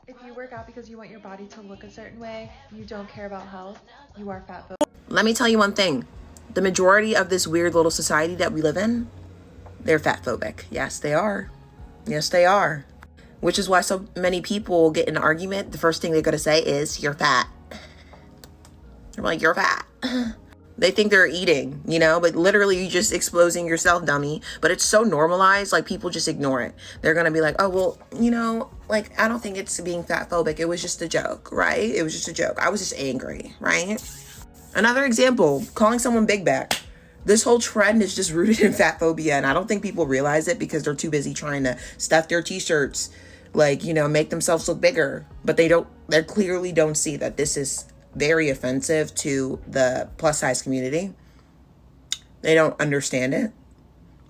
If you work out because you want your body to look a certain way, you don't care about health, you are fat. Let me tell you one thing. The majority of this weird little society that we live in, they're fat phobic. Yes, they are. Yes, they are. Which is why so many people get in an argument. The first thing they're going to say is, you're fat. They're like, you're fat. They think they're eating, but literally you just exposing yourself, dummy. But it's so normalized, like people just ignore it. They're going to be like, oh, well, I don't think it's being fat phobic. It was just a joke, right? It was just a joke. I was just angry, right? Another example, calling someone big back. This whole trend is just rooted in fat phobia. And I don't think people realize it because they're too busy trying to stuff their t-shirts, make themselves look bigger. But they clearly don't see that this is very offensive to the plus size community. They don't understand it,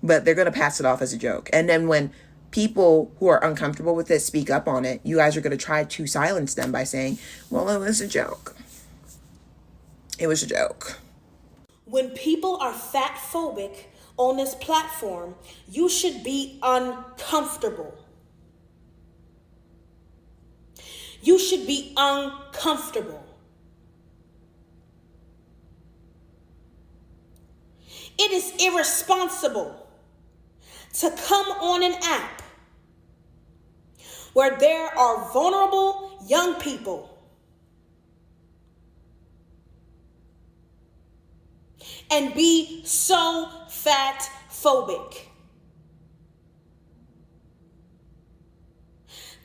but they're going to pass it off as a joke. And then when people who are uncomfortable with it speak up on it, you guys are going to try to silence them by saying, well, it was a joke. It was a joke. When people are fat phobic on this platform, you should be uncomfortable. You should be uncomfortable. It is irresponsible to come on an app where there are vulnerable young people and be so fat phobic.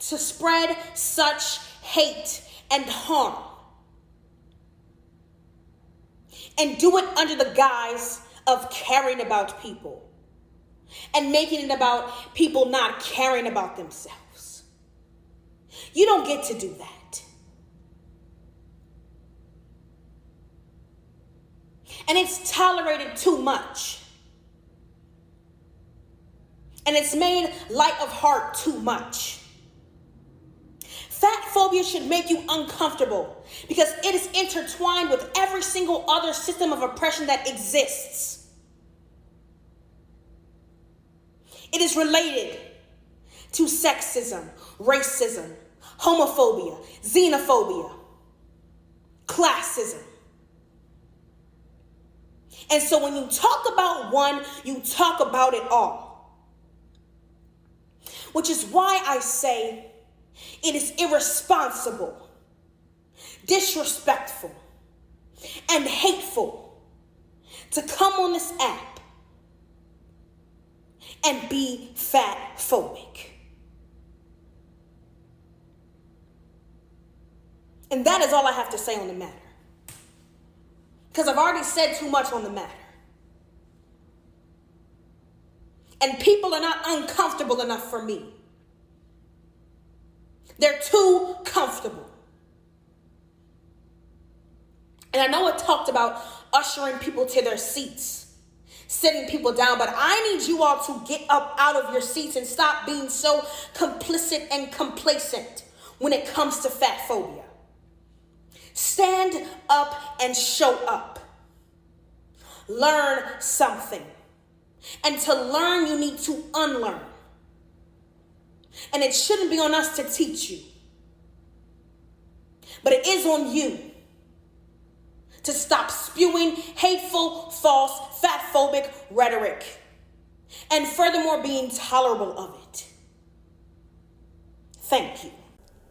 To spread such hate and harm. And do it under the guise of caring about people. And making it about people not caring about themselves. You don't get to do that. And it's tolerated too much. And it's made light of heart too much. Fat phobia should make you uncomfortable because it is intertwined with every single other system of oppression that exists. It is related to sexism, racism, homophobia, xenophobia, classism. And so when you talk about one, you talk about it all. Which is why I say it is irresponsible, disrespectful, and hateful to come on this app and be fat phobic. And that is all I have to say on the matter. Because I've already said too much on the matter. And people are not uncomfortable enough for me. They're too comfortable. And I know it talked about ushering people to their seats, sitting people down, but I need you all to get up out of your seats and stop being so complicit and complacent when it comes to fat phobia. Stand up and show up. Learn something. And to learn, you need to unlearn. And it shouldn't be on us to teach you. But it is on you to stop spewing hateful, false, fat-phobic rhetoric. And furthermore, being tolerable of it. Thank you.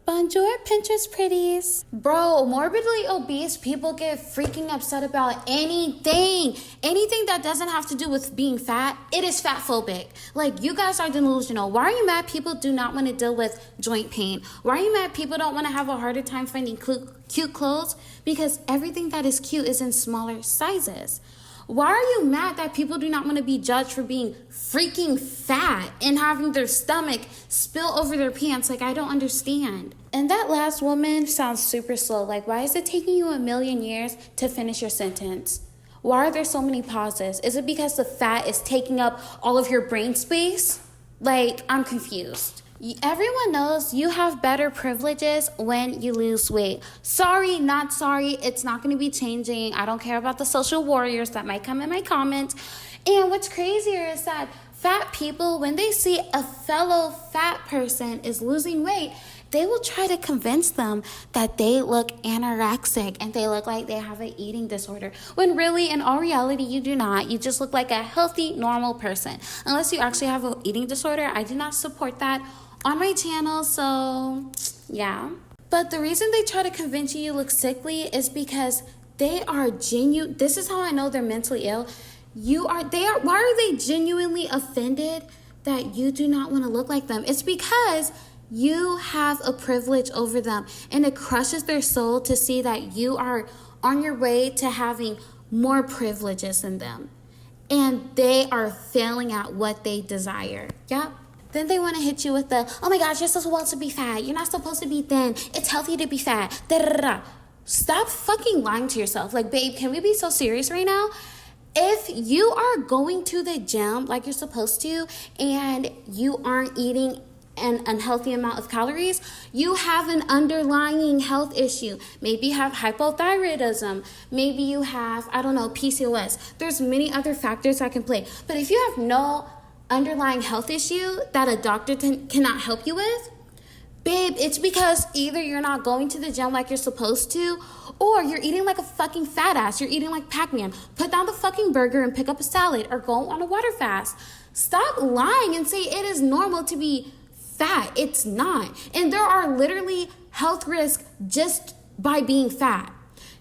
Bonjour, Pinterest pretties. Bro, morbidly obese people get freaking upset about anything. Anything that doesn't have to do with being fat, it is fat phobic. Like, you guys are delusional. Why are you mad people do not want to deal with joint pain? Why are you mad people don't want to have a harder time finding cute clothes? Because everything that is cute is in smaller sizes. Why are you mad that people do not want to be judged for being freaking fat and having their stomach spill over their pants? Like, I don't understand. And that last woman sounds super slow. Like, why is it taking you 1,000,000 years to finish your sentence? Why are there so many pauses? Is it because the fat is taking up all of your brain space? Like, I'm confused. Everyone knows you have better privileges when you lose weight. Sorry, not sorry. It's not going to be changing. I don't care about the social warriors that might come in my comments. And what's crazier is that fat people, when they see a fellow fat person is losing weight, they will try to convince them that they look anorexic and they look like they have an eating disorder, when really, in all reality, you do not. You just look like a healthy, normal person. Unless you actually have an eating disorder, I do not support that on my channel, so yeah. But the reason they try to convince you look sickly is because they are genuine. This is how I know they're mentally ill. Why are they genuinely offended that you do not want to look like them? It's because you have a privilege over them, and it crushes their soul to see that you are on your way to having more privileges than them, and they are failing at what they desire. Yep. Then they want to hit you with the, oh my gosh, you're supposed to be fat. You're not supposed to be thin. It's healthy to be fat. Da-da-da-da. Stop fucking lying to yourself. Like, babe, can we be so serious right now? If you are going to the gym like you're supposed to and you aren't eating an unhealthy amount of calories, you have an underlying health issue. Maybe you have hypothyroidism. Maybe you have, I don't know, PCOS. There's many other factors that can play. But if you have no underlying health issue that a doctor cannot help you with, babe, it's because either you're not going to the gym like you're supposed to, or you're eating like a fucking fat ass. You're eating like Pac-Man. Put down the fucking burger and pick up a salad, or go on a water fast. Stop lying and say it is normal to be fat. It's not. And there are literally health risks just by being fat.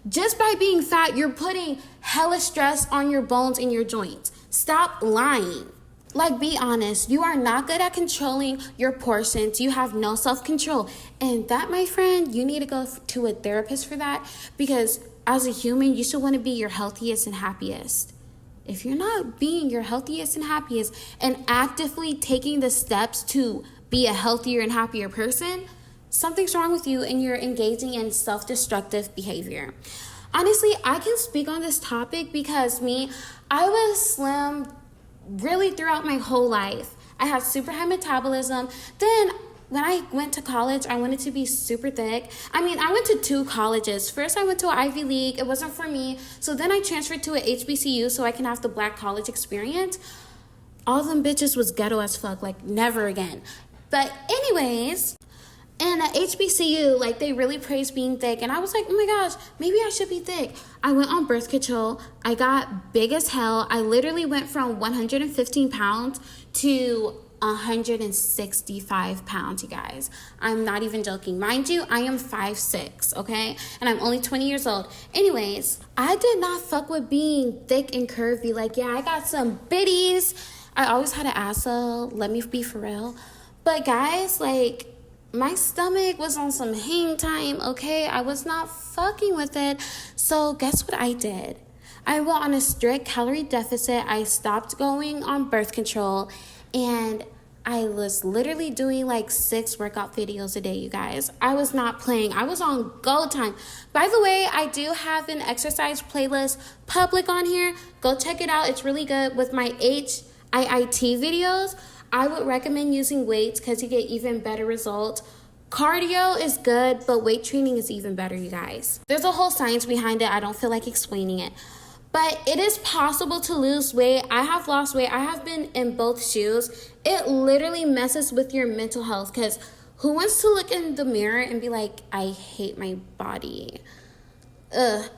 Just by being fat, you're putting hella stress on your bones and your joints. Stop lying. Like, be honest. You are not good at controlling your portions. You have no self-control. And that, my friend, you need to go to a therapist for that, because as a human, you should want to be your healthiest and happiest. If you're not being your healthiest and happiest and actively taking the steps to be a healthier and happier person, something's wrong with you and you're engaging in self-destructive behavior. Honestly, I can speak on this topic because I was slim really throughout my whole life. I had super high metabolism. Then when I went to college, I wanted to be super thick. I went to 2 colleges. First, I went to an Ivy League. It wasn't for me. So then I transferred to an HBCU so I can have the black college experience. All them bitches was ghetto as fuck. Like, never again. But anyways, and at HBCU, like, they really praised being thick. And I was like, oh my gosh, maybe I should be thick. I went on birth control. I got big as hell. I literally went from 115 pounds to 165 pounds, you guys. I'm not even joking. Mind you, I am 5'6", okay? And I'm only 20 years old. Anyways, I did not fuck with being thick and curvy. Like, yeah, I got some bitties. I always had an asshole. Let me be for real. But guys, like, my stomach was on some hang time, okay? I was not fucking with it. So guess what I did? I went on a strict calorie deficit. I stopped going on birth control. And I was literally doing like 6 workout videos a day, you guys. I was not playing. I was on go time. By the way, I do have an exercise playlist public on here. Go check it out. It's really good with my HIIT videos. I would recommend using weights because you get even better results. Cardio is good, but weight training is even better, you guys. There's a whole science behind it. I don't feel like explaining it. But it is possible to lose weight. I have lost weight. I have been in both shoes. It literally messes with your mental health, because who wants to look in the mirror and be like, I hate my body?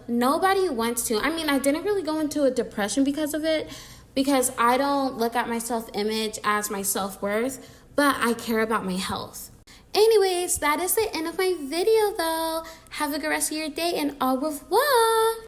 Nobody wants to. I didn't really go into a depression because of it, because I don't look at my self-image as my self-worth, but I care about my health. Anyways, that is the end of my video though. Have a good rest of your day and au revoir.